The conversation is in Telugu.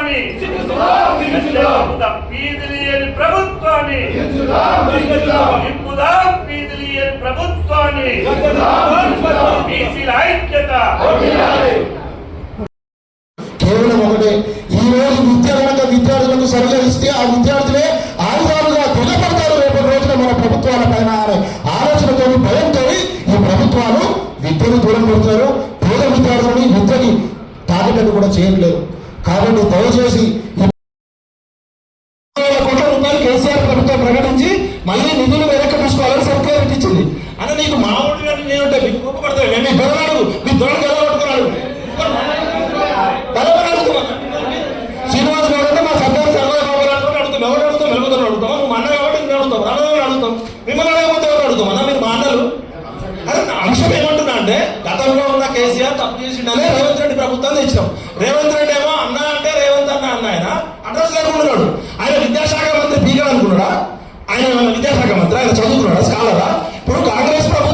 ప్రభుత్వాన్ని పీదిలియని ప్రభుత్వాన్ని నింపుదాం పీదిలియని ప్రభుత్వాన్ని బీసీల ఐక్యత. కేవలం ఒకటే, ఈ రోజు విద్య కనుక విద్యార్థులకు సరిగా ఇస్తే ఆ విద్యార్థులే ఆయుధాలుగా తెల్లపడతారు రేపటి రోజున మన ప్రభుత్వాల పైన అనే ఆలోచనతో భయంతో ఈ ప్రభుత్వాలు విద్యను దూరం పెడతారు. పేద విద్యార్థులని విద్యకి తాగేటట్టు కూడా చేయట్లేదు. కాబట్టి దయచేసి కోట్ల రూపాయలు కేసీఆర్ ప్రభుత్వం ప్రకటించి మళ్ళీ నిధులు వెనక్కి తీసుకోవాలని సర్క్యులర్ ఇచ్చింది. అంటే నీకు మా ఊరి నేనుంటే మీకు కోపపడతాడు. నేను మీ బెదరాడు మీ దొరలు ఎలా పట్టుకున్నాడు శ్రీనివాస్ గౌడ్ అంటే మా సర్దార్ సర్వాయి బాబు అడుగుతాం. ఎవరు అడుగుతాం? వెలుగుతాం అడుగుతాం. నువ్వు అన్న కాబట్టి నేను అడుగుతాం, రామదేవుని అడుగుతాం. మిమ్మల్ని అడగకపోతే ఎవరు అడుగుతాం అన్న? మీరు మా అన్నలు. అదే అంశం ఏమంటున్నా అంటే, గతంలో ఉన్న కేసీఆర్ తప్పు చేసిండనే రేవంత్ రెడ్డి ప్రభుత్వాన్ని తెచ్చినాం. రేవంత్ రెడ్డి ఏమో అన్న అంటే రేవంత్ అన్న ఆయన అడ్రస్ లేకుండా